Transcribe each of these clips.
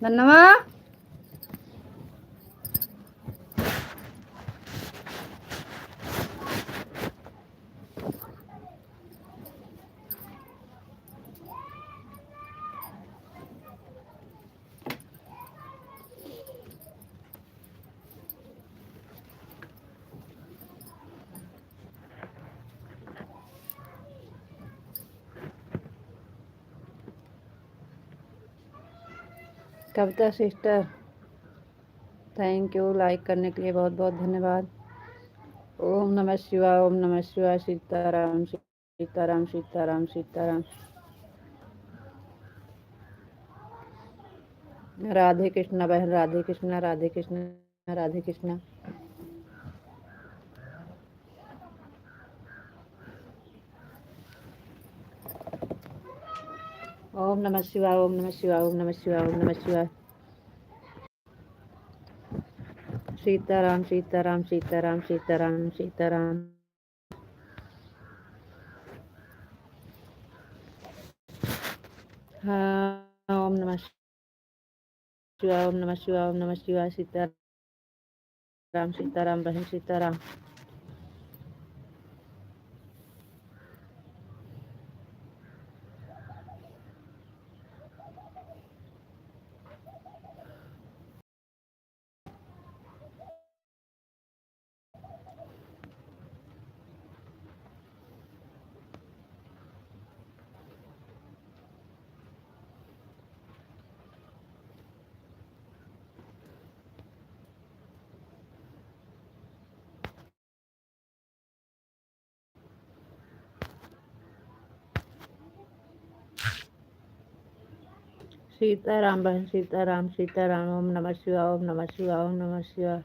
धन्यवा Kavita sister, thank you लाइक करने के लिए बहुत बहुत धन्यवाद। ओम नमः शिवाय, ओम नमः शिवाय, सीताराम सीताराम सीताराम सीताराम। राधे कृष्णा बहन, राधे कृष्णा, राधे कृष्णा, राधे कृष्णा। ओम नमः शिवाय, ओम नमः शिवाय, ओम नमः शिवाय, ओम नमः शिवाय। सीताराम सीताराम सीताराम सीताराम सीताराम। हाँ, ओम नमः शिवाय, ओम नमः शिवाय, ओम नमः शिवाय, सीताराम सीताराम बहन, सीताराम। सीताराम बहन, सीताराम सीताराम। ओम नमः शिवाय, ओम नमः शिवाय, ओम नमः शिवाय।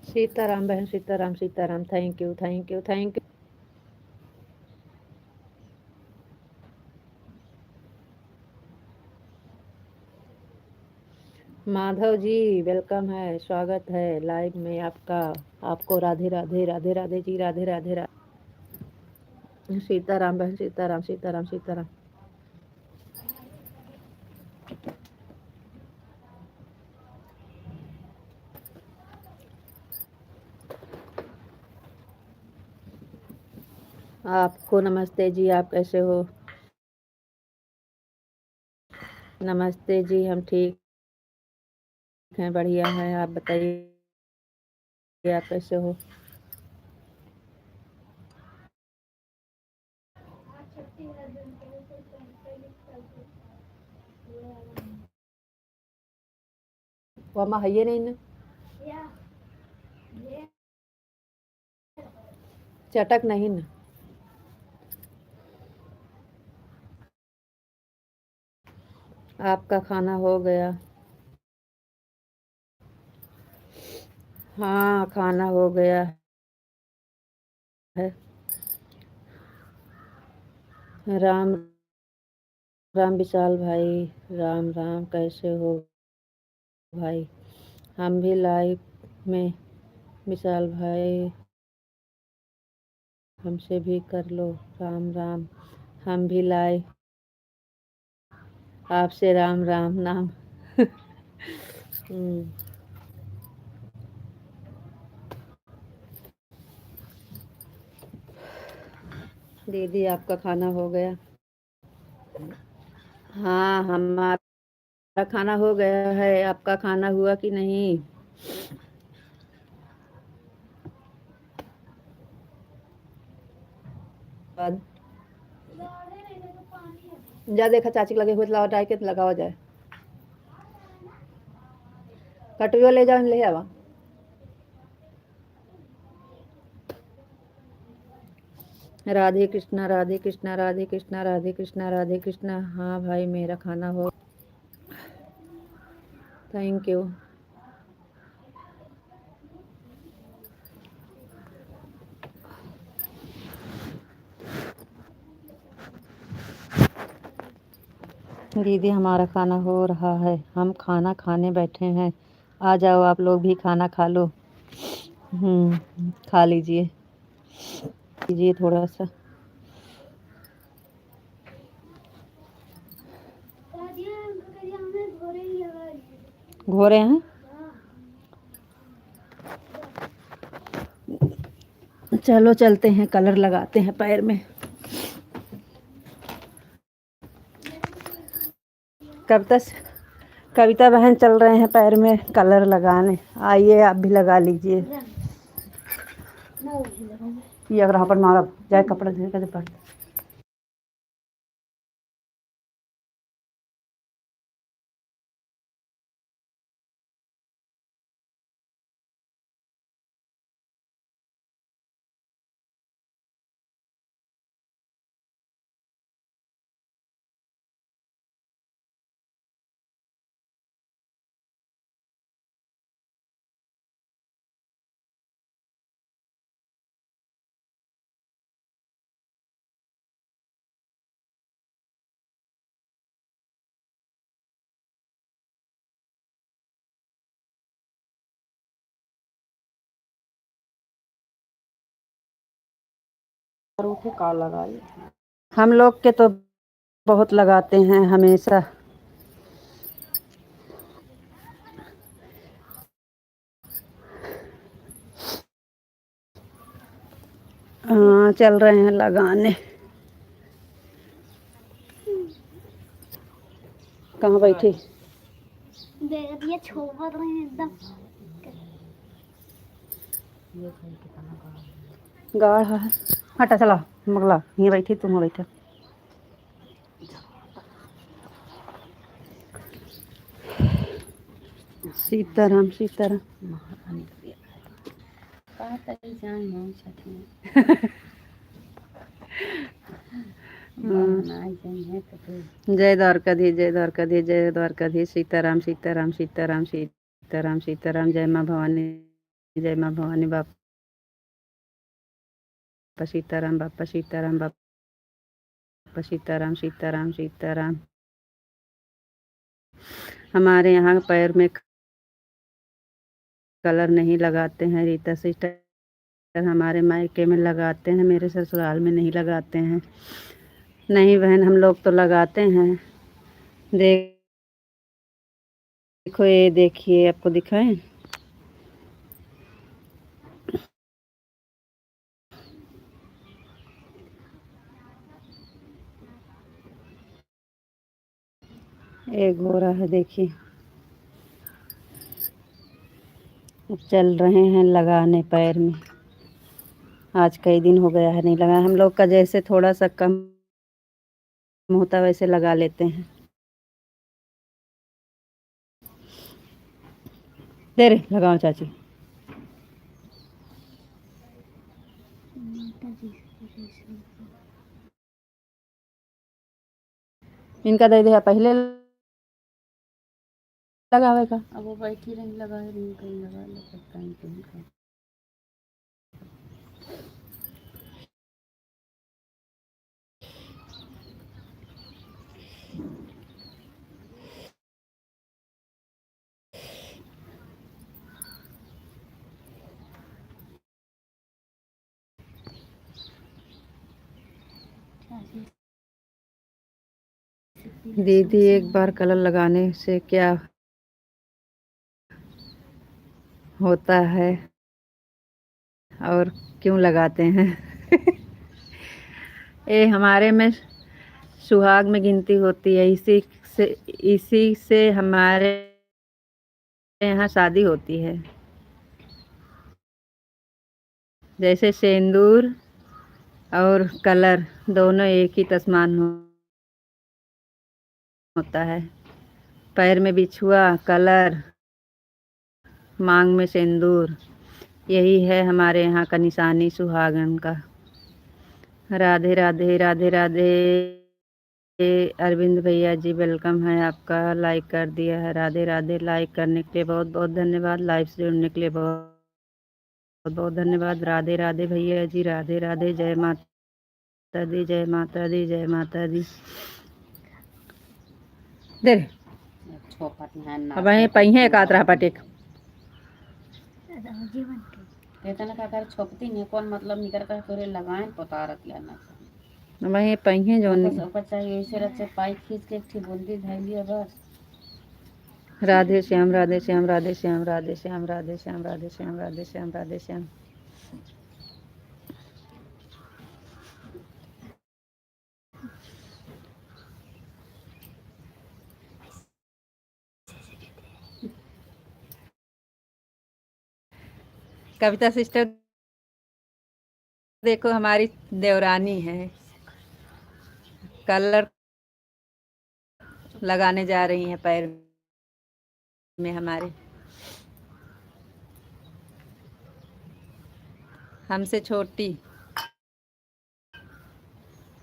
सीताराम बहन, Sitaram Sitaram. Thank you thank you thank you. Madhav ji welcome है, स्वागत है लाइव में आपका। आपको राधे राधे, राधे राधे जी, राधे राधे सीताराम बहन, सीताराम सीताराम सीताराम। आपको नमस्ते जी, आप कैसे हो? नमस्ते जी, हम ठीक हैं, बढ़िया हैं। आप बताइए आप कैसे हो? वमा है नहीं ना, चटक नहीं ना। आपका खाना हो गया? हाँ, खाना हो गया है। राम राम विशाल भाई, राम राम, कैसे हो भाई? हम भी लाइव में। विशाल भाई हमसे भी कर लो। राम राम, हम भी लाइव। आपसे राम राम नाम। दीदी आपका खाना हो गया? हाँ, हमारा खाना हो गया है। आपका खाना हुआ कि नहीं? जा देखा चाची लगे हुए लावा डाल के लगावा जाए। कटवियो ले जाओ, ले आवा। राधे कृष्णा राधे कृष्णा राधे कृष्णा राधे कृष्णा राधे कृष्णा। हाँ भाई मेरा खाना हो। Thank you. दीदी हमारा खाना हो रहा है, हम खाना खाने बैठे हैं। आ जाओ आप लोग भी खाना खा लो। खा लीजिए लीजिए थोड़ा सा। घोरे हैं। चलो चलते हैं, कलर लगाते हैं पैर में। कविता बहन चल रहे हैं पैर में कलर लगाने। आइए आप भी लगा लीजिए। ये अगर यहाँ पर मारा जाए कपड़ा धो के पड़। का लगाए हम लोग के तो बहुत लगाते हैं हमेशा। हाँ चल रहे हैं लगाने। कहाँ बैठी? गाढ़ा है। हटा चला मगला यहीं बैठी तुम बैठे। सीताराम सीताराम। जय द्वारकाधीश जय द्वारकाधीश जय द्वारकाधीश। सीताराम सीताराम सीताराम सीताराम सीताराम। जय माँ भवानी जय माँ भवानी। बापा सीताराम बापा सीताराम बापा सीताराम सीताराम सीताराम। हमारे यहाँ पैर में कलर नहीं लगाते हैं रीता सिस्टर। हमारे मायके में लगाते हैं, मेरे ससुराल में नहीं लगाते हैं। नहीं बहन हम लोग तो लगाते हैं। देखो ये देखिए आपको दिखाएं। एक घोड़ा है देखिए। चल रहे हैं लगाने पैर में। आज कई दिन हो गया है नहीं लगा। हम लोग का जैसे थोड़ा सा कम होता वैसे लगा लेते हैं। दे रे लगाओ चाची। इनका दे दे पहले लगावेगा। अब वो बैठी रही लगा रही कहीं लगा ले सकता है कहीं। दीदी एक बार कलर लगाने से क्या होता है और क्यों लगाते हैं? ये हमारे में सुहाग में गिनती होती है। इसी से हमारे यहाँ शादी होती है। जैसे सिंदूर और कलर दोनों एक ही तस्मान हो होता है। पैर में बिछुआ, कलर, मांग में सिंदूर, यही है हमारे यहाँ का निशानी सुहागन का। राधे राधे राधे राधे। अरविंद भैया जी वेलकम है आपका, लाइक कर दिया है। राधे राधे। लाइक करने के लिए बहुत बहुत धन्यवाद। लाइव से जुड़ने के लिए बहुत बहुत धन्यवाद। राधे राधे भैया जी, राधे राधे। जय माता दी, जय माता दी, जय माता दी। दे अब पहिए का तरह पटेक का कर छोपती नहीं कौन मतलब निकर कर तोरे लगाए पता रख लेना वही पहिए जो ऊपर चाहिए ऐसे रचे पाई खींच के ठीक बूंदी धाई लिया बस। राधे श्याम राधे श्याम राधे श्याम राधे श्याम राधे श्याम राधे श्याम राधे श्याम राधे श्याम। कविता सिस्टर देखो हमारी देवरानी है, कलर लगाने जा रही हैं पैर में हमारे। हमसे छोटी।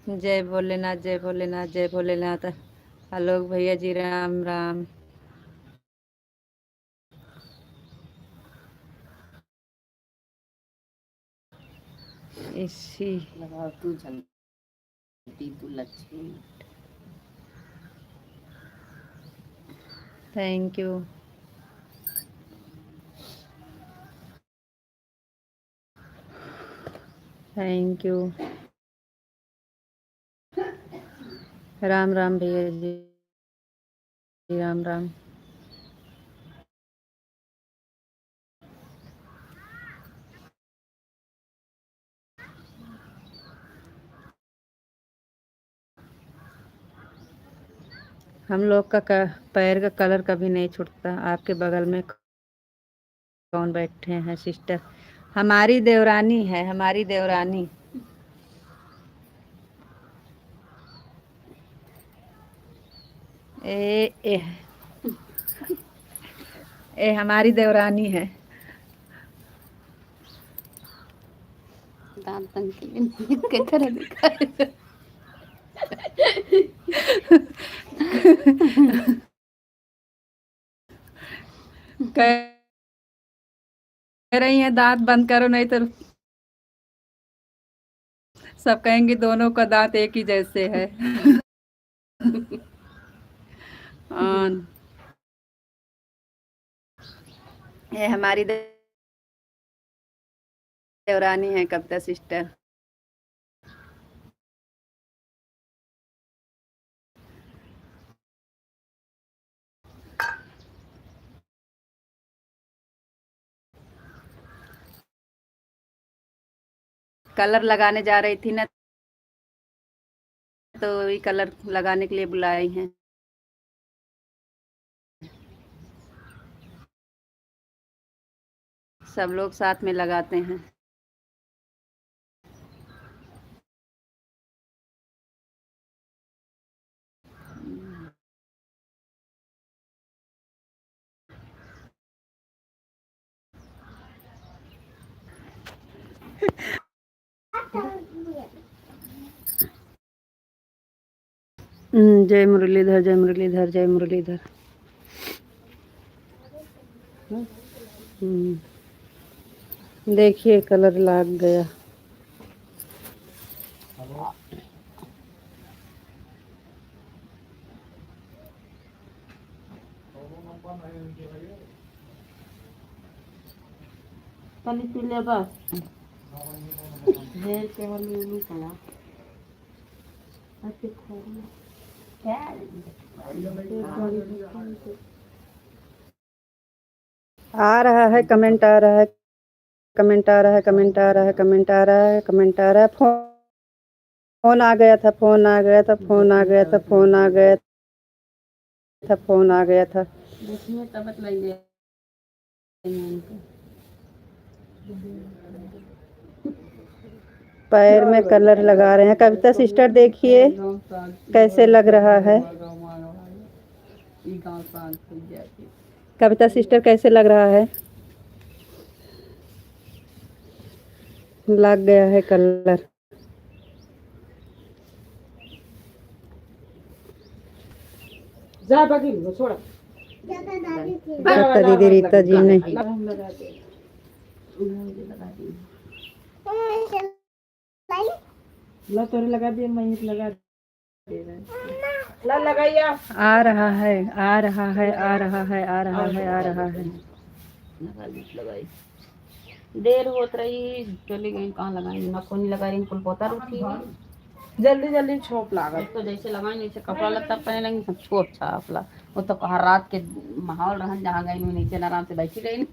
जय भोलेनाथ, जय भोलेनाथ, जय भोलेनाथ। आलोक भैया जी राम राम। इसी लगाओ तू जल्दी तू Lakshmi. Thank you. Thank you. Ram Ram भैया जी, राम राम। हम लोग का पैर का कलर कभी नहीं छूटता। आपके बगल में कौन बैठे हैं सिस्टर? हमारी देवरानी है, हमारी देवरानी। ए हमारी देवरानी है। दांत के तरह दिखा कह रही हैं दांत बंद करो नहीं तो सब कहेंगे दोनों का दांत एक ही जैसे है। ये हमारी देवरानी है कविता सिस्टर। कलर लगाने जा रही थी ना, तो ये कलर लगाने के लिए बुलाई हैं। सब लोग साथ में लगाते हैं। जय मुरलीधर, जय मुरलीधर, जय मुरलीधर। देखिए कलर लग गया। पली पीले बस ढेर के वाली नहीं कला अच्छे खोल आ रहा है कमेंट, आ रहा है कमेंट, आ रहा है कमेंट, आ रहा है कमेंट, आ रहा है कमेंट, आ रहा है। फोन आ गया था, फोन आ गया था, फोन आ गया था, फोन आ गया था, फोन आ गया था। देखिए तब बतलाइए पैर में कलर लगा रहे हैं। कविता सिस्टर देखिए कैसे लग रहा है। ये गाँव शांत हो जाती। कविता सिस्टर कैसे लग रहा है? लग गया है कलर। जा बाकी छोड़ रीता दीदी, रीता जी ने ला तोरे लगा दिए, मैं लगा दे ला लगाइया। आ रहा है, आ रहा है, आ रहा है, आ रहा है, आ रहा है। लगाई देर होत रही, चली गई कहाँ लगाई, नको नहीं लगा रही, कुल पोता उठी। जल्दी जल्दी छोप लागत। तो जैसे लगाई नीचे कपड़ा लत्ता पहने लगी, सब छोप छापला। वो तो कहा रात के माहौल रहन, जहाँ गई नीचे आराम से बैठी रही।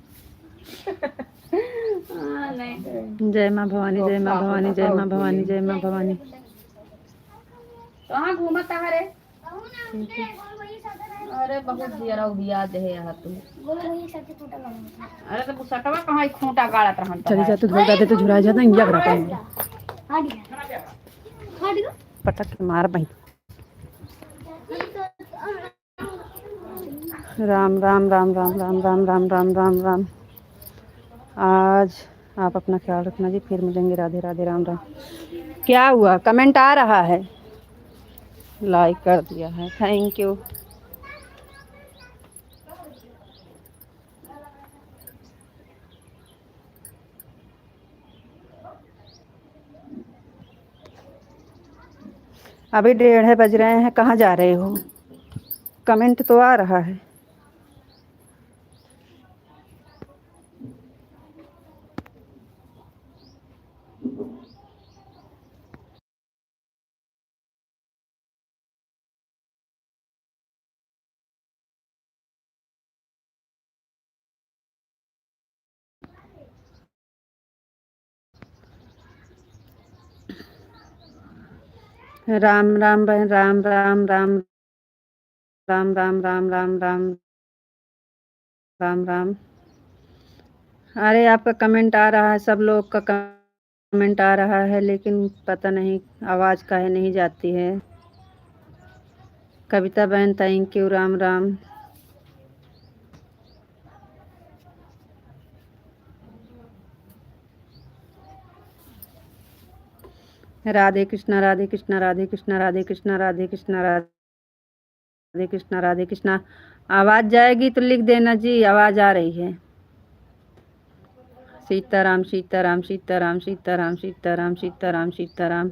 नहीं जय माँ भवानी, जय माँ भवानी, जय माँ भवानी, जय माँ भवानी। कहाँ घूमता है रे? अरे बहुत जियरा बिया दे है तू। अरे तो सटवा कहाँ खूंटा गाड़त रहन चली जा, तू धोखा दे तो झुरा जाता इंडिया करा पाएंगे। पटक के मार भाई। राम राम राम राम राम राम राम राम राम राम। आज आप अपना ख्याल रखना जी, फिर मिलेंगे। राधे राधे, राम राम। क्या हुआ? कमेंट आ रहा है, लाइक कर दिया है, थैंक यू। अभी 1:30 बज रहे हैं, कहाँ जा रहे हो? कमेंट तो आ रहा है। राम राम बहन, राम राम राम राम राम राम राम राम राम राम। अरे आपका कमेंट आ रहा है, सब लोग का कमेंट आ रहा है, लेकिन पता नहीं आवाज़ काहे नहीं जाती है। कविता बहन थैंक यू, राम राम। राधे कृष्णा, राधे कृष्णा, राधे कृष्णा, राधे कृष्णा, राधे कृष्णा, राधे कृष्णा, राधे कृष्णा। आवाज़ जाएगी तो लिख देना जी, आवाज़ आ रही है। सीताराम सीताराम सीताराम सीताराम सीताराम सीताराम सीताराम।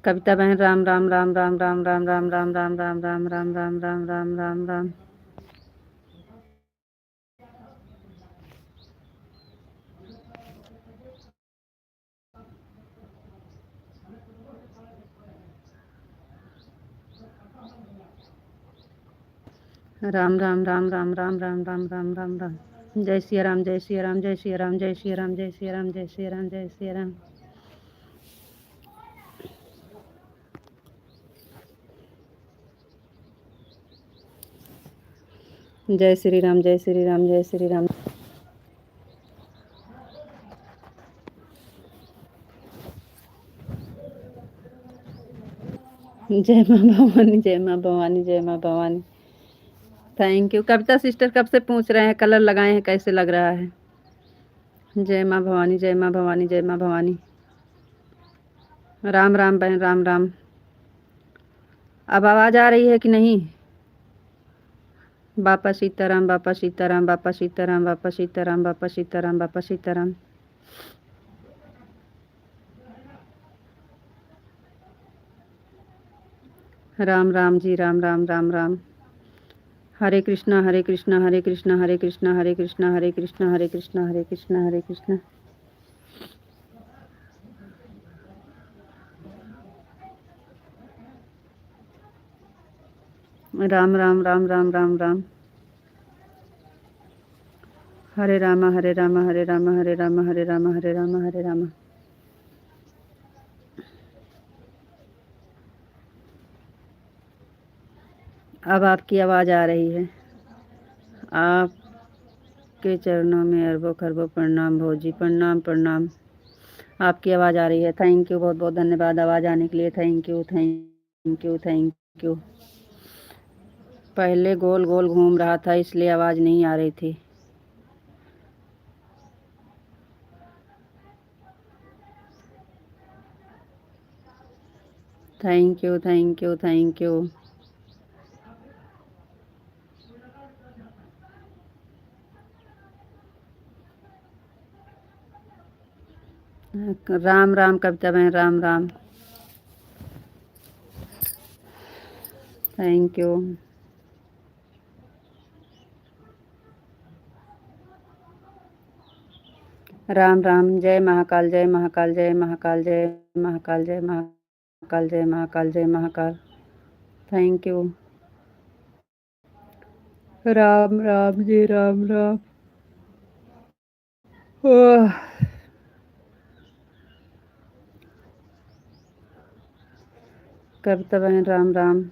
कविता बहन राम राम राम राम राम राम राम राम राम राम राम राम राम राम राम राम राम। राम राम राम राम राम राम राम राम राम राम। जय सिया राम, जय सिया राम, जय सिया राम, जय सिया राम, जय सिया राम, जय सिया राम, जय सिया राम। जय श्री राम, जय श्री राम, जय श्री राम। जय माँ भवानी, जय माँ भवानी, जय माँ Bhavani. Thank you. Kavita sister कब से पूछ रहे हैं कलर लगाए हैं, कैसे लग रहा है? जय माँ भवानी, जय माँ भवानी, जय माँ भवानी। राम राम बहन, राम राम। अब आवाज़ आ रही है कि नहीं? बापा सीताराम, बापा सीताराम, बापा सीताराम, बापा सीताराम, बापा सीताराम, बापा सीताराम। राम राम जी, राम राम राम राम। हरे कृष्णा, हरे कृष्णा, हरे कृष्णा, हरे कृष्णा, हरे कृष्णा, हरे कृष्णा, हरे कृष्णा, हरे कृष्णा, हरे कृष्णा। राम राम राम राम राम राम। हरे रामा, हरे रामा, हरे रामा, हरे रामा, हरे रामा, हरे रामा, हरे रामा। अब आपकी आवाज़ आ रही है। आपके चरणों में अरबों खरबों प्रणाम भौजी, प्रणाम प्रणाम। आपकी आवाज़ आ रही है, थैंक यू, बहुत बहुत धन्यवाद आवाज़ आने के लिए, thank you thank you thank you. पहले गोल गोल घूम रहा था इसलिए आवाज़ नहीं आ रही थी। Thank you, thank you, thank you. Ram Ram Kavita बहन, राम राम। Thank you. राम राम। जय महाकाल, जय महाकाल, जय महाकाल, जय महाकाल, जय महाकाल, जय महाकाल, जय महाकाल। Thank you. राम राम जी, राम राम। ओह, कविता बहन, राम राम।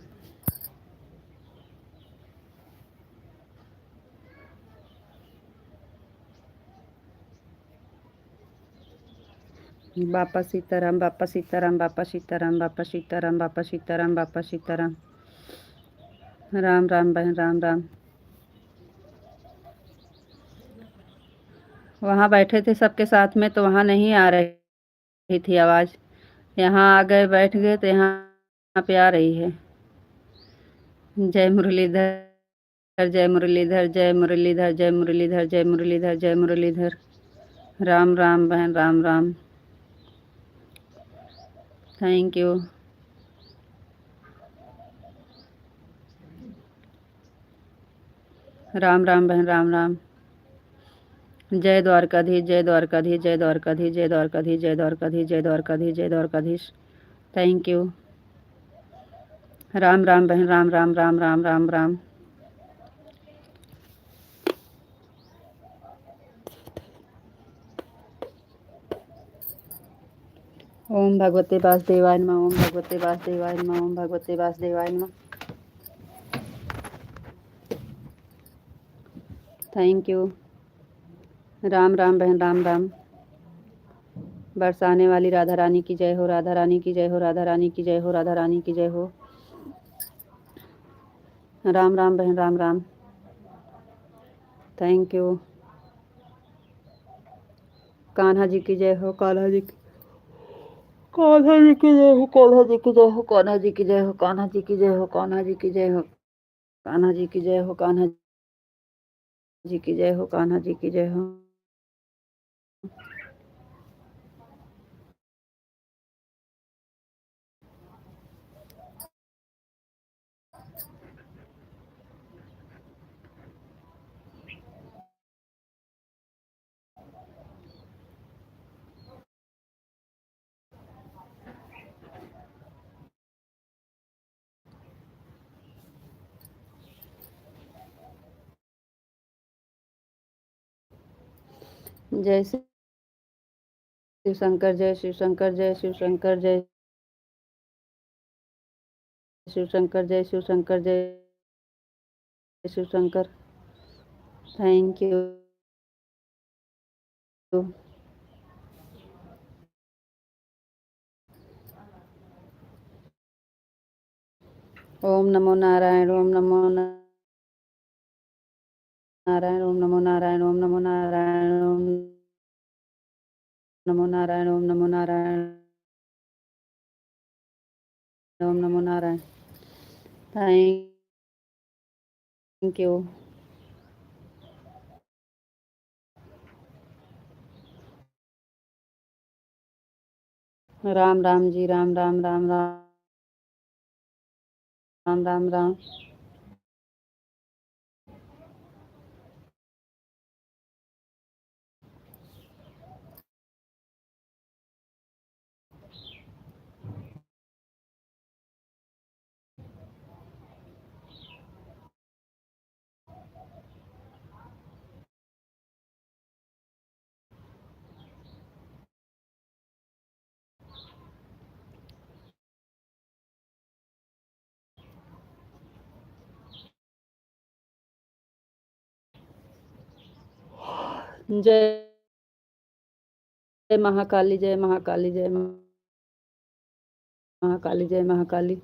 बापा सीताराम, बापा सीताराम, बापा सीताराम, बापा सीताराम, बापा सीताराम, बापा सीताराम। राम राम बहन, राम राम। वहाँ बैठे थे सबके साथ में तो वहाँ नहीं आ रही थी आवाज़। यहाँ आ गए, बैठ गए तो यहाँ पे आ रही है। जय मुरलीधर, जय मुरलीधर, जय मुरलीधर, जय मुरलीधर, जय मुरलीधर, जय मुरलीधर। राम राम बहन, राम राम। Thank you. राम राम बहन, राम राम। जय द्वारकाधीश, जय द्वारकाधीश, जय द्वारकाधीश, जय द्वारकाधीश, जय द्वारकाधीश, जय द्वारकाधीश, जय द्वारकाधीश। Thank you. राम राम बहन, राम राम, राम राम, राम राम। ओम भगवते वासुदेवाय नमः, ओम भगवते वासुदेवाय नमः, ओम भगवते वासुदेवाय नमः। Thank you. राम राम बहन, राम राम। बरसाने वाली राधा रानी की जय हो, राधा रानी की जय हो, राधा रानी की जय हो, राधा रानी की जय हो। राम राम बहन, राम राम। Thank you. कान्हा जी की जय हो, कान्हा जी की, कान्हा जी की जय हो, कान्हा जी की जय हो, कान्हा जी की जय हो, कान्हा जी की जय हो, कान्हा जी की जय हो, कान्हा जी की जय हो, कान्हा जी की जय हो, कान्हा जी की जय हो। जय शिव शंकर, जय शिव शंकर, जय शिव शंकर, जय शिव शंकर, जय शिव शंकर, जय शिव शंकर। Thank you. ओम नमो नारायण, ओम नमो नारायण, ओम नमो नारायण, ओम नमो नारायण, ओम नमो नारायण, ओम नमो नारायण, ओम नमो नारायण। Thank you. राम राम जी, राम राम, राम राम, राम राम, राम। जय महाकाली, जय महाकाली, जय महाकाली, जय महाकाली।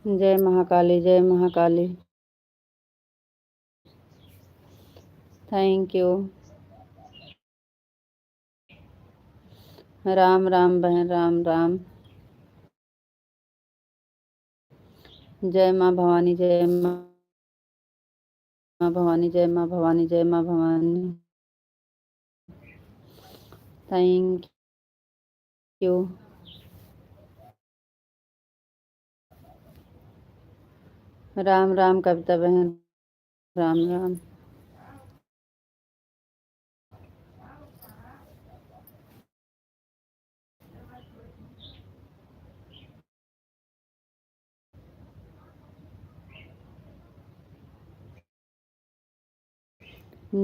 जय महाकाली, जय महाकाली। Thank you. राम राम बहन, राम राम। जय माँ भवानी, जय माँ भवानी, जय माँ भवानी, जय माँ भवानी। Thank you. राम राम कविता बहन, राम राम।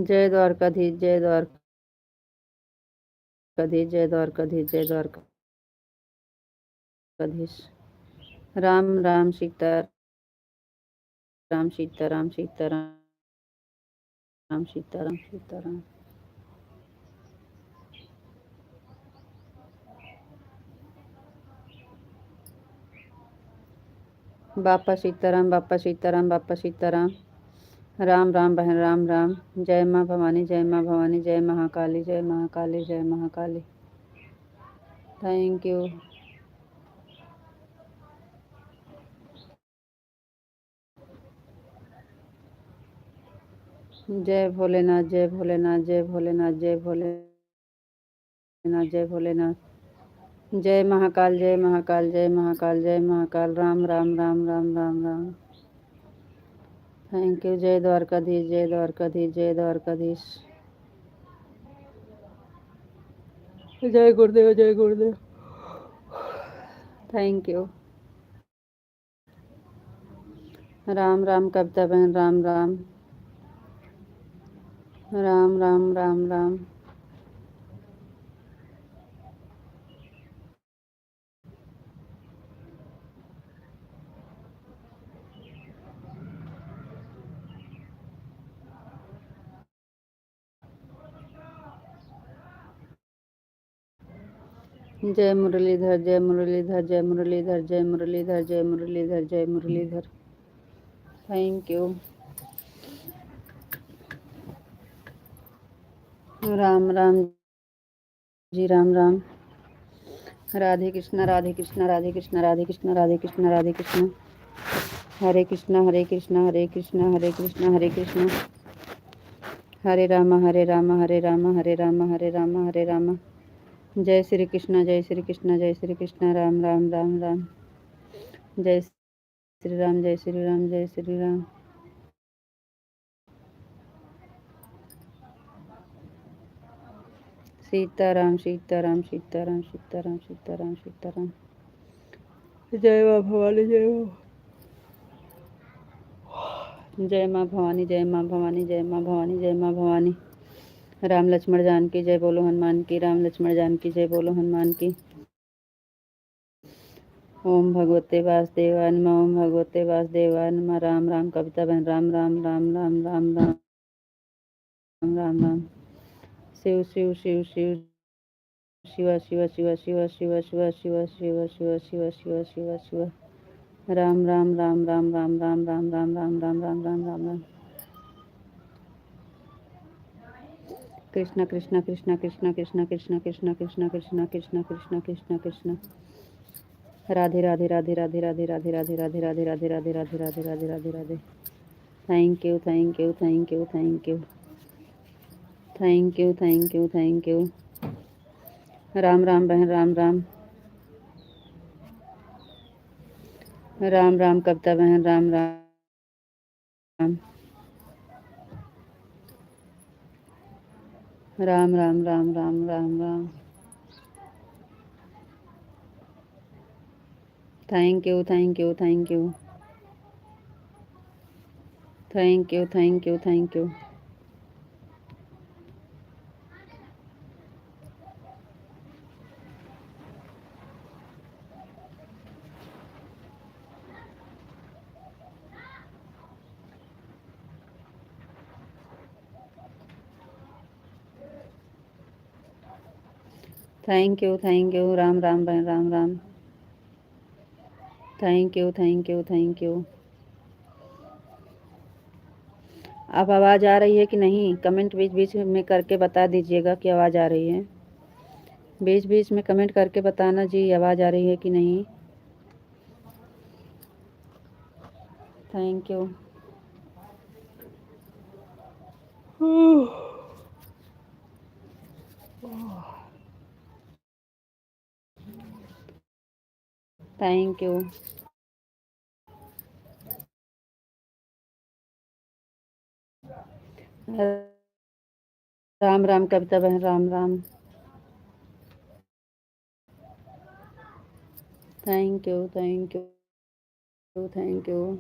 जय द्वारकाधीश, जय द्वारकाधीश, जय द्वारकाधीश, जय द्वारकाधीश। राम राम सीता राम, सीताराम, सीताराम, सीताराम, सीताराम। बापा सीताराम, बापा सीताराम, बापा सीताराम। राम राम बहन, राम राम। जय माँ भवानी, जय माँ भवानी, जय महाकाली, जय महाकाली, जय महाकाली। Thank you. जय भोलेनाथ, जय भोलेनाथ, जय भोलेनाथ, जय भोलेनाथ, जय भोलेनाथ। जय महाकाल, जय महाकाल, जय महाकाल, जय महाकाल। राम राम राम राम राम राम। Thank you. जय द्वारकाधीश, जय द्वारकाधीश, जय द्वारकाधीश। जय गुरुदेव, जय गुरुदेव। Thank you. राम राम कविता बहन, राम राम। राम राम राम राम। जय मुरलीधर, जय मुरलीधर, जय मुरलीधर, जय मुरलीधर, जय मुरलीधर, जय मुरलीधर। Thank you. राम राम जी, राम राम। राधे कृष्णा, राधे कृष्णा, राधे कृष्णा, राधे कृष्णा, राधे कृष्णा, राधे कृष्णा। हरे कृष्णा, हरे कृष्णा, हरे कृष्णा, हरे कृष्णा, हरे कृष्णा। हरे राम, हरे राम, हरे राम, हरे राम, हरे राम, हरे राम। जय श्री कृष्णा, जय श्री कृष्णा, जय श्री कृष्णा। राम राम, राम राम। जय श्री राम, जय श्री राम, जय श्री राम। सीताराम, सीताराम, सीताराम, सीताराम, सीताराम, सीताराम। जय माँ भवानी, जय माँ, जय माँ भवानी, जय माँ भवानी, जय माँ भवानी, जय माँ भवानी। राम लक्ष्मण जानकी जय बोलो हनुमान की, राम लक्ष्मण जानकी जय बोलो हनुमान की। ओम भगवते वासुदेवाय नमः, ओम भगवते वासुदेवाय नमः। राम राम कविता बहन, Ram Ram Ram Ram Ram Ram Ram Ram. Shiv Shiv Shiv Shiv Shiv Shiv Shiv Shiv Shiv Shiv Shiv Shiv Shiv Shiv Shiv Shiv Shiv. Ram Ram Ram Ram Ram Ram Ram Ram Ram Ram Ram Ram Ram Ram. Krishna Krishna Krishna Krishna Krishna Krishna Krishna Krishna Krishna Krishna Krishna Krishna Krishna. Radhe Radhe Radhe Radhe Radhe Radhe Radhe Radhe Radhe Radhe Radhe Radhe Radhe Radhe Radhe Radhe. Thank you, thank you, thank you, thank you, thank you, thank you, thank you. Ram Ram बहन, राम राम। राम राम कविता बहन, Ram Ram. Ram Ram Ram Ram Ram Ram. Thank you, thank you, thank you, thank you, thank you, thank you. Thank you, thank you. Ram Ram बहन, Ram Ram. Thank you, thank you, thank you. अब आवाज़ आ रही है कि नहीं? Comment बीच-बीच में करके बता दीजिएगा कि आवाज़ आ रही है। बीच-बीच में कमेंट करके बताना जी, आवाज़ आ रही है कि नहीं? Thank you. Thank you. Ram Ram Kavita बहन, Ram Ram. Thank you, thank you, thank you.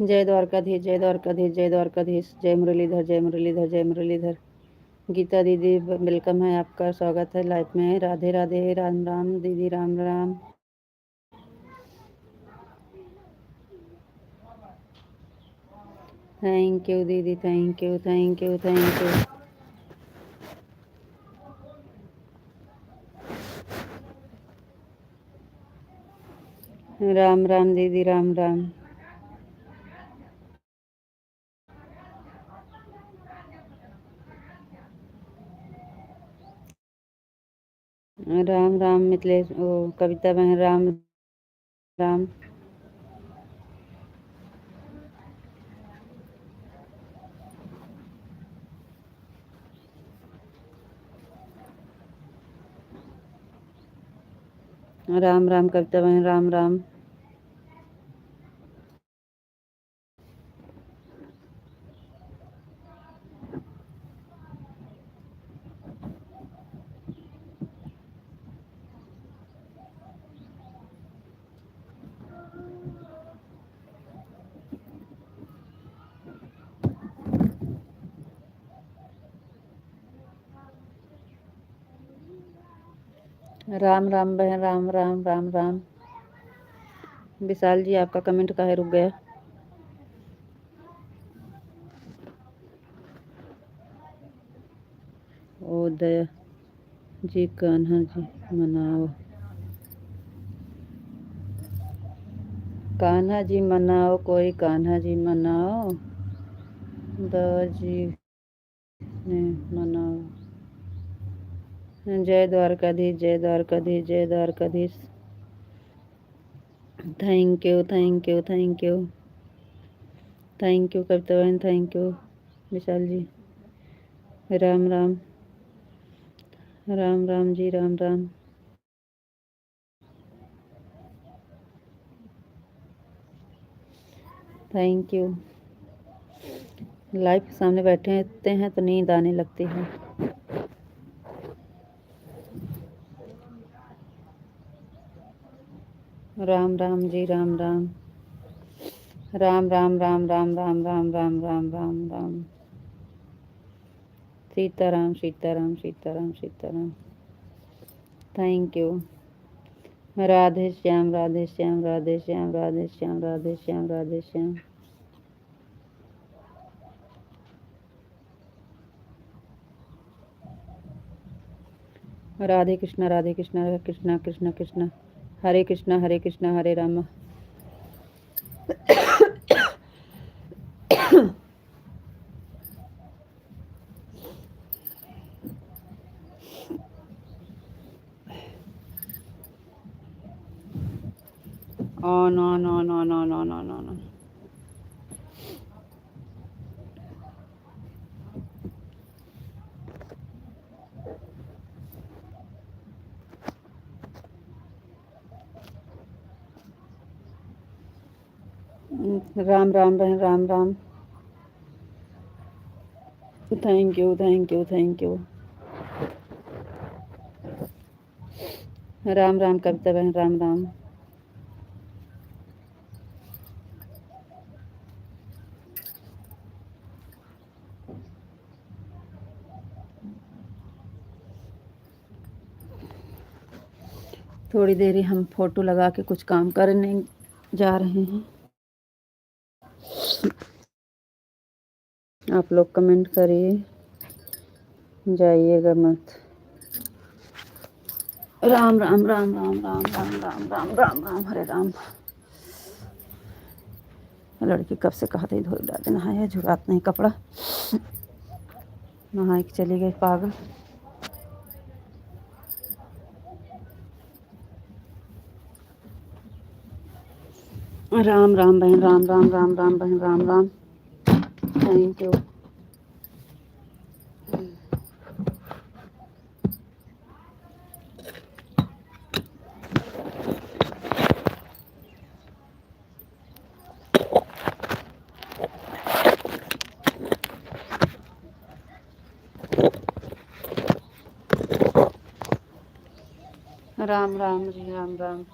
जय द्वारकाधीश, जय द्वारकाधीश, जय द्वारकाधीश। जय मुरलीधर, जय मुरलीधर, जय मुरलीधर। गीता दीदी वेलकम है, आपका स्वागत है लाइफ में। राधे राधे, राम राम दीदी, राम राम। थैंक यू दीदी, thank you, thank you, thank you. Ram Ram दीदी, राम राम। राम राम मिथिलेश, ओ कविता बहन, राम राम। राम राम कविता बहन, राम राम। राम राम बहन, राम राम, राम राम। विशाल जी, आपका कमेंट काहे रुक गया? ओ दया जी, कान्हा जी मनाओ, कान्हा जी मनाओ, कोई कान्हा जी मनाओ, दवा जी ने मनाओ। जय द्वारकाधीश, जय द्वारकाधीश, जय Dwarkadhish. Thank you, thank you, thank you, thank you Kavita बहन, thank you Vishal ji. Ram Ram, Ram Ram ji, Ram Ram. Thank you. Live के सामने बैठे हैं तो नींद आने लगती है। राम राम जी, राम राम। राम राम, राम राम, राम राम, राम राम, राम राम। सीताराम, सीताराम, सीताराम, सीताराम। Thank you. राधे श्याम, राधे श्याम, राधे श्याम, राधे श्याम, राधे श्याम, राधे श्याम। राधे कृष्णा, राधे कृष्णा, कृष्णा कृष्णा कृष्णा। हरे कृष्णा हरे राम। ऑन ऑन ऑन ऑन ऑन ऑन ऑन ऑन। राम राम बहन, Ram Ram. Thank you thank you thank you. Ram Ram Kavita बहन, राम राम। थोड़ी देर ही हम फोटो लगा के कुछ काम करने जा रहे हैं। आप लोग कमेंट करिए, जाइएगा मत। राम राम राम राम राम राम राम राम राम राम हरे राम। लड़की कब से कहा था धोई डाल देना है, झुरात नहीं कपड़ा। नहा के चली गई पागल। राम राम बहन, राम राम राम राम बहन, Ram Ram. Thank you. Ram Ram ji, Ram Ram.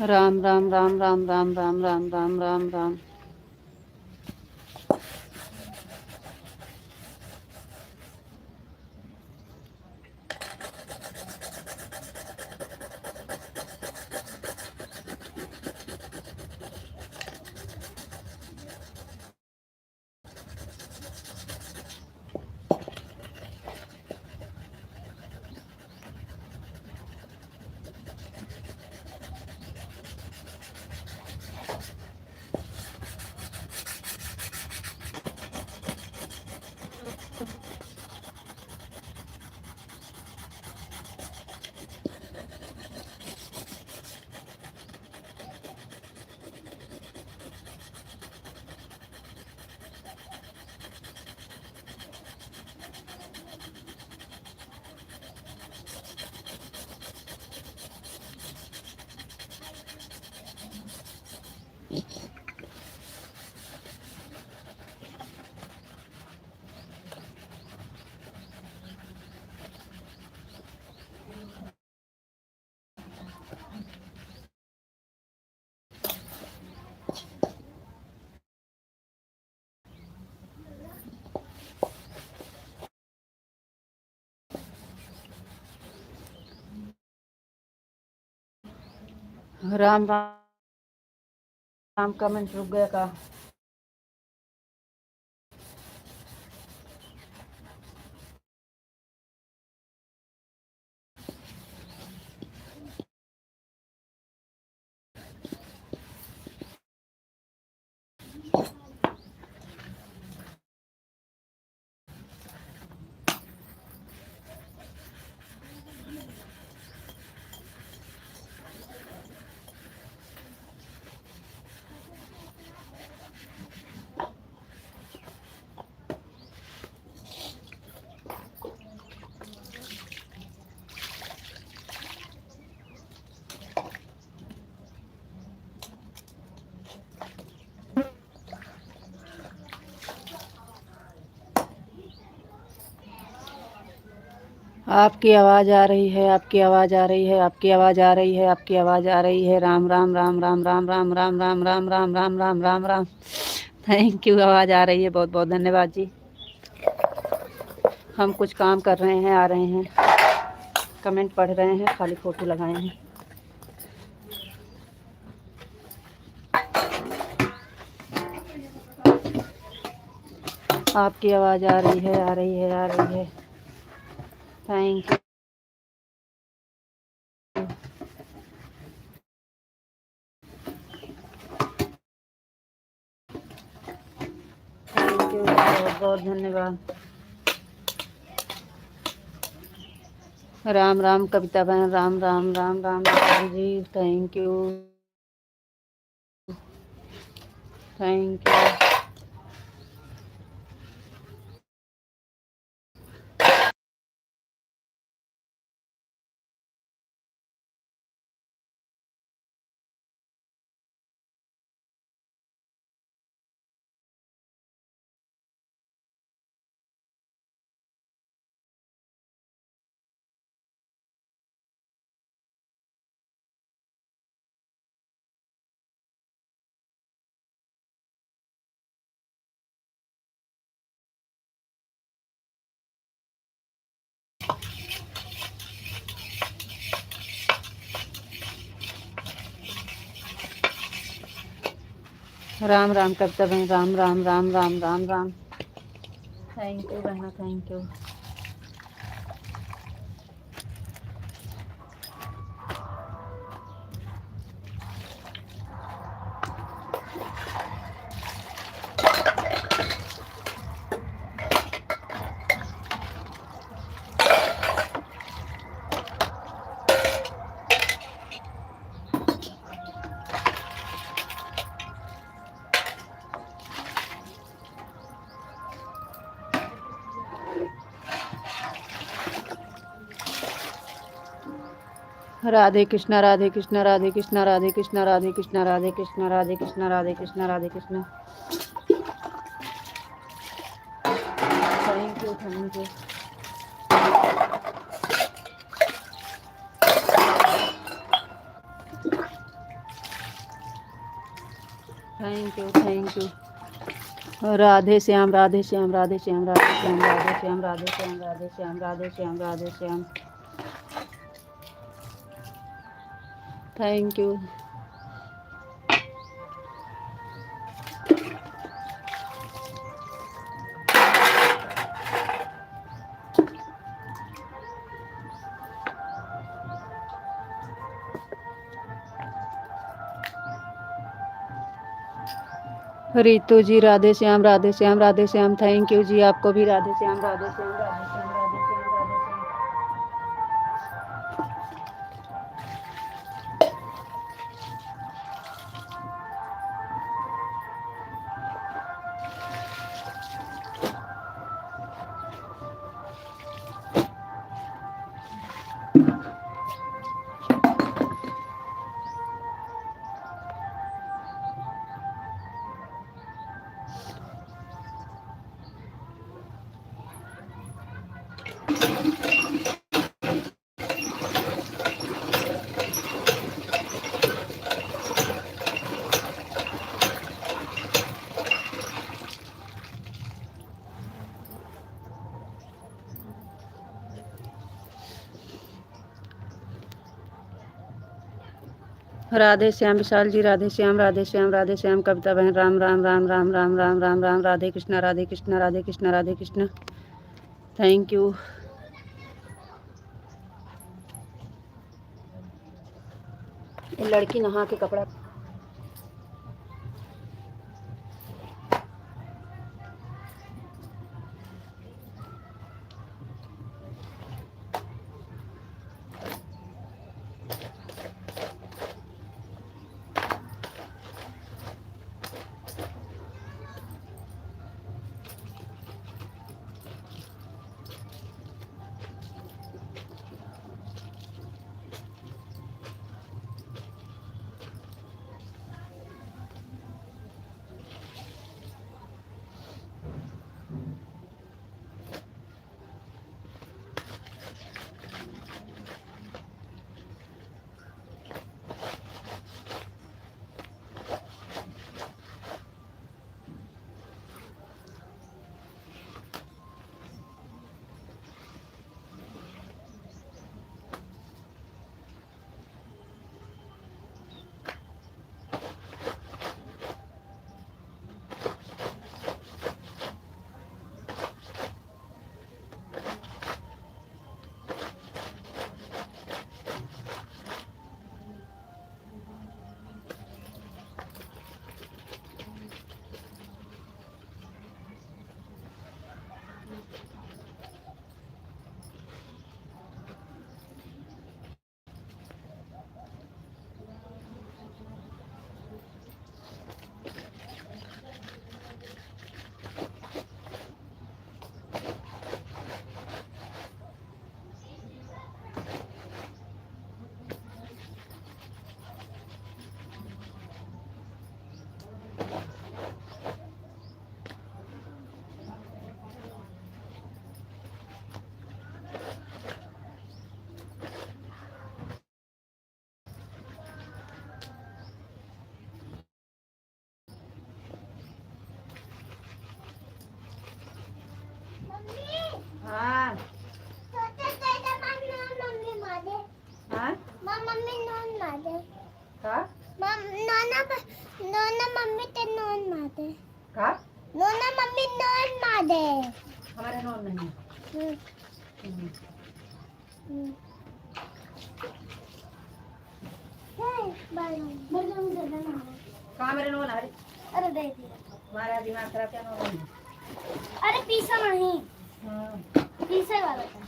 Ram Ram Ram Ram Ram Ram Ram Ram Ram Ram. Ram Ram. Comment रुक गया का? आपकी आवाज़ आ रही है, आपकी आवाज़ आ रही है, आपकी आवाज़ आ रही है, आपकी आवाज़ आ रही है। राम राम राम राम राम राम राम राम राम राम राम राम राम राम। थैंक यू, आवाज़ आ रही है, बहुत बहुत धन्यवाद जी। हम कुछ काम कर रहे हैं, आ रहे हैं, कमेंट पढ़ रहे हैं, खाली फ़ोटो लगाए हैं। आपकी आवाज़ आ रही है, आ रही है, आ रही है। Thank you. थैंक यू, बहुत बहुत धन्यवाद। राम राम कविता बहन, Ram Ram Ram Ram Vishal ji, thank you, thank you. Ram Ram Kavita बहन, राम राम राम राम राम राम। थैंक यू बहना, thank you. Radhe Krishna, Radhe Krishna, Radhe Krishna, Radhe Krishna, Radhe Krishna, Radhe Krishna, Radhe Krishna, Radhe Krishna, Radhe Krishna. Thank you, thank you. Thank you, thank you. Radhe Shyam, Radhe Shyam, Radhe Shyam, Radhe Shyam, Radhe Shyam, Radhe Shyam, Radhe Shyam, Radhe Shyam, Radhe Shyam. Thank you. Ritu ji, Radhe Shyam, Radhe Shyam, Radhe Shyam, thank you ji. आपको भी राधे श्याम, राधे श्याम, राधे श्याम, राधे श्याम, राधे श्याम। राधे श्याम विशाल जी, राधे श्याम, राधे श्याम, राधे श्याम कविता बहन, राम राम राम राम राम राम राम राम। राधे कृष्णा, राधे कृष्णा, राधे कृष्णा, राधे कृष्णा। Thank you. ये लड़की नहा के कपड़ा हाँ हाँ मम्मी नॉन मारे का नोना मम्मी ते नॉन मारे का नोना मम्मी नॉन मारे हमारे नॉन नहीं है। कहाँ मेरे नॉन है? अरे दे दिया हमारा दिमाग खराब क्या नॉन है? अरे पीसा नहीं हाँ पीसे वाला था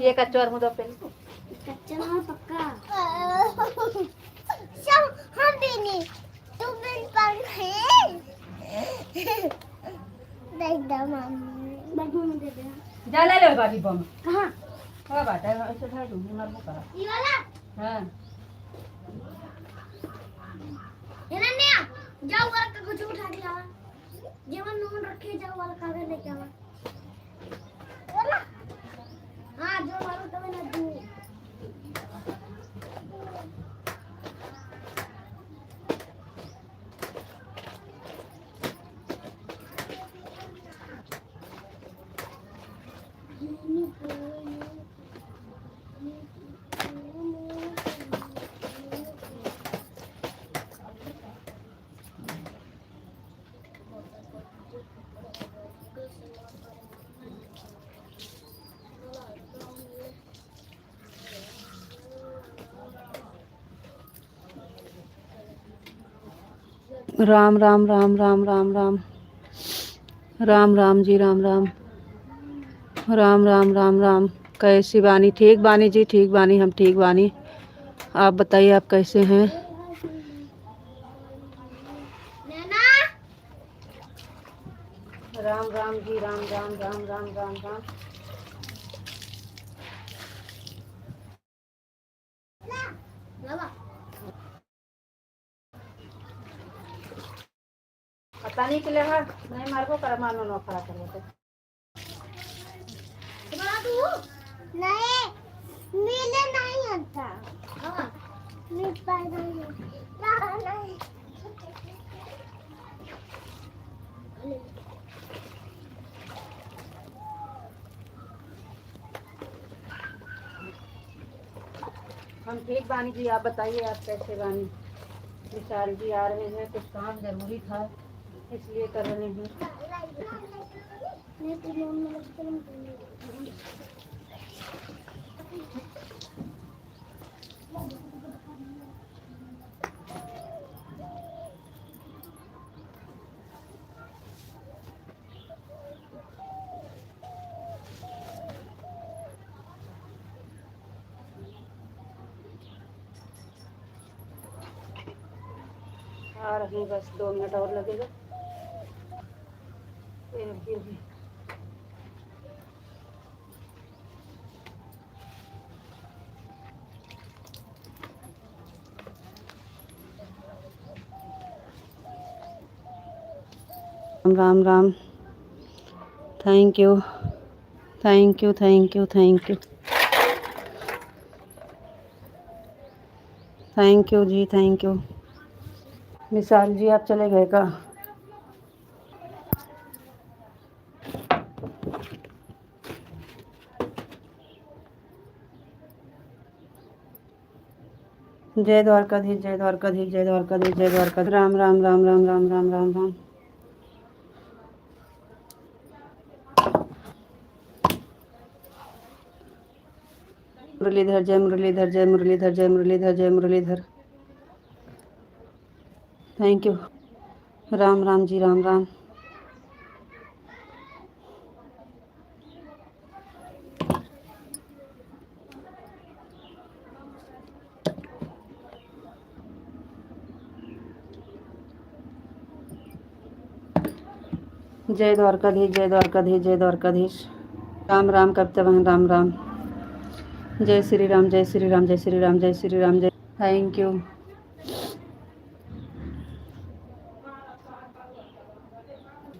ये कच्चा और मुझे पेन को कच्चा ना पक्का सब हम भी नहीं तू बिन पर देख दो मम्मी बाबू में दे दे जा ले ले बाजी बम कहाँ हाँ बात है ऐसे था जो मर वो करा ये वाला हाँ हिरण्या जाओ वाला कागज उठा के आवा जेवन नोन रखे जाओ वाला कागज लेके आवा हाँ जो मारो तब ना दू राम राम राम राम राम राम राम राम जी राम राम राम राम राम राम। कैसी बानी? ठीक बानी जी, ठीक बानी, हम ठीक बानी। आप बताइए आप कैसे हैं? नैना राम राम जी राम राम राम राम राम राम। बाबा पता नहीं के लिए हाँ नहीं मार को कर मानो ना खड़ा कर लेते बड़ा तू नहीं नीले नहीं आता हाँ नीले पाए नहीं हम ठीक बानी जी, आप बताइए आप कैसे बानी? विशाल जी आ रहे हैं, कुछ काम जरूरी था इसलिए कर रहे हैं। नहीं तो लोन में लगते हैं आ रहे हैं, बस 2 मिनट और लगेगा। फिर भी Ram Ram. Thank you thank you thank you thank you thank you ji, thank you. Vishal ji आप चले गए का? जय द्वारकाधीश जय द्वारकाधीश जय द्वारकाधीश जय द्वारकाधीश। राम राम राम राम राम राम राम राम। मुरलीधर जय मुरलीधर जय मुरलीधर जय मुरलीधर जय मुरलीधर। Thank you. राम राम जी राम राम। जय द्वारकाधीश जय द्वारकाधीश जय द्वारकाधीश। राम राम कविता बहन राम राम। जय श्री राम जय श्री राम जय श्री राम जय श्री राम जय। Thank you.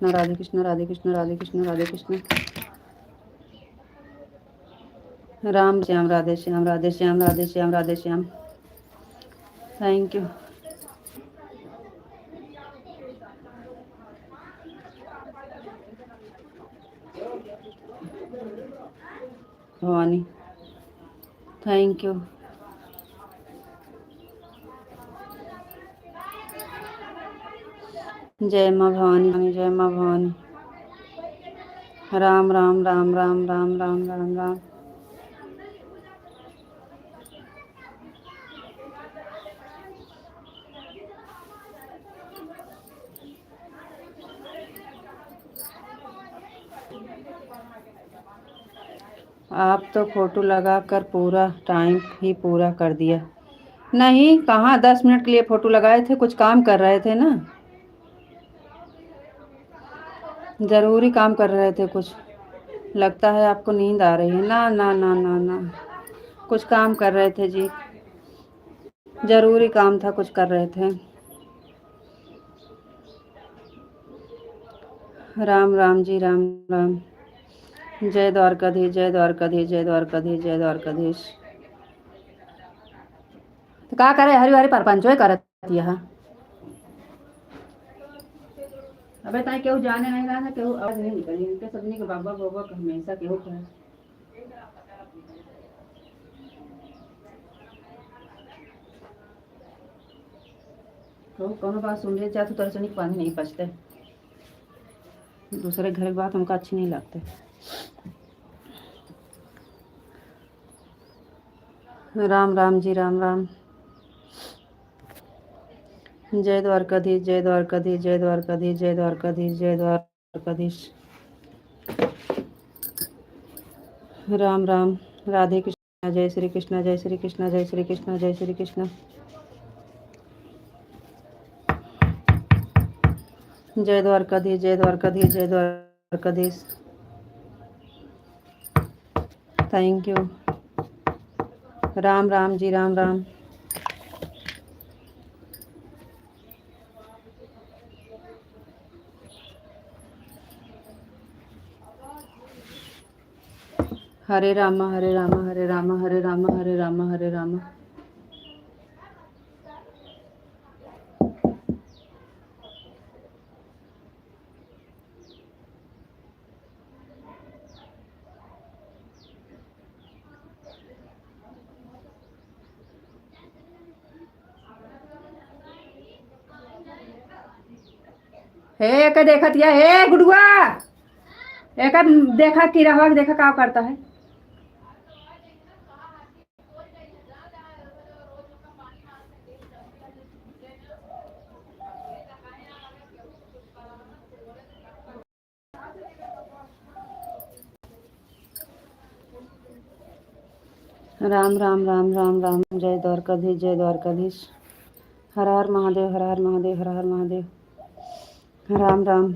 Radhe Krishna Radhe Krishna Radhe Krishna Radhe Krishna. Ram Shyam Radhe Shyam Radhe Shyam Radhe Shyam Radhe Shyam. Thank you. Bhavani thank you. जय माँ भवानी, जय माँ भवानी। राम राम राम राम राम राम राम राम। आप तो फोटो लगा कर पूरा टाइम ही पूरा कर दिया। नहीं, कहाँ 10 मिनट के लिए फोटो लगाए थे, कुछ काम कर रहे थे ना, ज़रूरी काम कर रहे थे कुछ। लगता है आपको नींद आ रही है। ना ना ना ना ना, कुछ काम कर रहे थे जी, ज़रूरी काम था, कुछ कर रहे थे। राम राम जी, राम राम। जय द्वारकाधीश, जय द्वारकाधीश, जय द्वारकाधीश, जय द्वारकाधीश। तो का करे, हरी हरी परपंचो करत यहाँ। अबे ताई केहू जाने नहीं रहा था, केहू आवाज नहीं निकली इनके सबनी के बाबा बाबा का हमेशा केहू कहे। कहू कोनो बात सुन ले जाते तो तनिक पानी नहीं पचते, दूसरे घर की बात हमको अच्छी नहीं लगती। राम राम जी, राम राम। जय द्वारकाधीश, जय द्वारकाधीश, जय द्वारकाधीश, जय द्वारकाधीश, जय द्वारकाधीश। राम राम। राधे कृष्ण, जय श्री कृष्ण, जय श्री कृष्ण, जय श्री कृष्ण, जय श्री कृष्ण। जय द्वारकाधीश, जय द्वारकाधीश, जय द्वारकाधीश। Thank you. राम राम जी, राम राम। हरे रामा, हरे रामा, हरे रामा, हरे रामा, हरे रामा, हरे रामा। हे एक देखत या, हे गुडुआ, एक देखा की रहा, देखा क्या करता है। राम राम राम राम राम। जय द्वारकाधीश, जय द्वारकाधीश। हर हर महादेव, हर हर महादेव, हर हर महादेव। राम राम।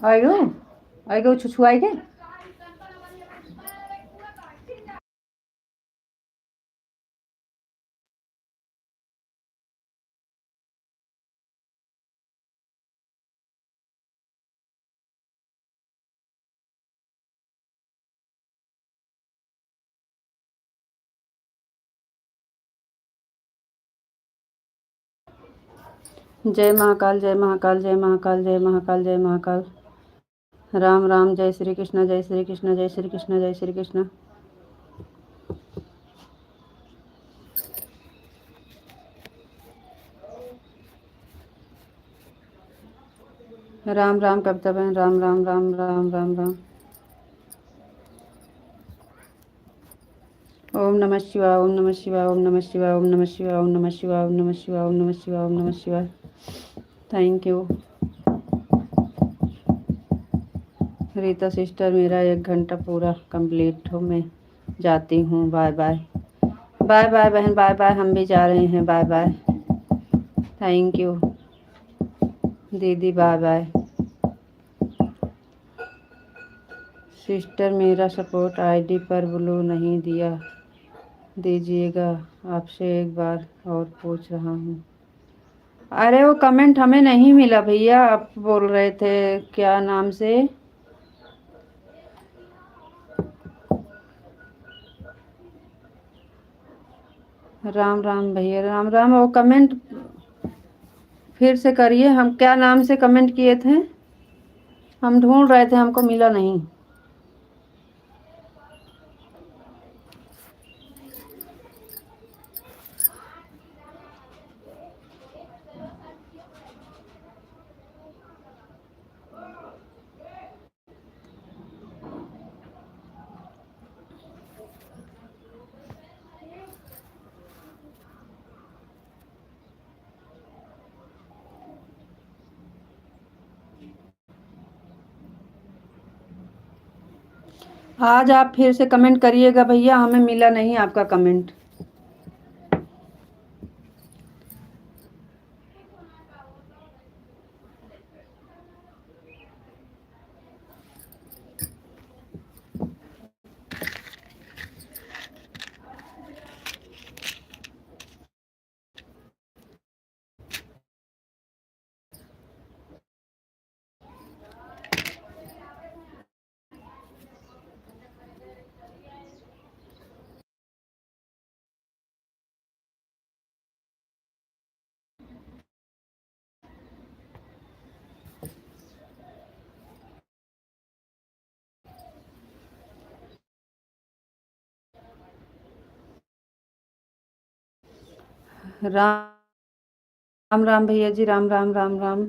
आएगो आएगो छुछू आएगे। जय महाकाल, जय महाकाल, जय महाकाल, जय महाकाल, जय महाकाल। राम राम। जय श्री कृष्ण, जय श्री कृष्ण, जय श्री कृष्ण, जय श्री कृष्ण। राम राम कविता बहन, राम राम राम राम राम राम। ओम नमः शिवाय, ओम नमः शिवाय, ओम नमः शिवाय, ओम नमः शिवाय, ओम नमः शिवाय, ओम नमः शिवाय, ओम नमः शिवाय, ओम नमः शिवाय। Thank you Rita sister. मेरा 1 घंटा पूरा कंप्लीट हो, मैं जाती हूँ। बाय बाय, बाय बाय बहन, बाय बाय। हम भी जा रहे हैं, बाय बाय। थैंक यू दीदी, बाय बाय। सिस्टर मेरा सपोर्ट आईडी पर ब्लू नहीं दिया, दीजिएगा। आपसे एक बार और पूछ रहा हूँ। अरे वो कमेंट हमें नहीं मिला भैया, आप बोल रहे थे क्या नाम से? राम राम भैया, राम राम। वो कमेंट फिर से करिए, हम क्या नाम से कमेंट किए थे? हम ढूंढ रहे थे, हमको मिला नहीं। आज आप फिर से कमेंट करिएगा भैया, हमें मिला नहीं आपका कमेंट। राम राम भैया जी, राम राम राम राम।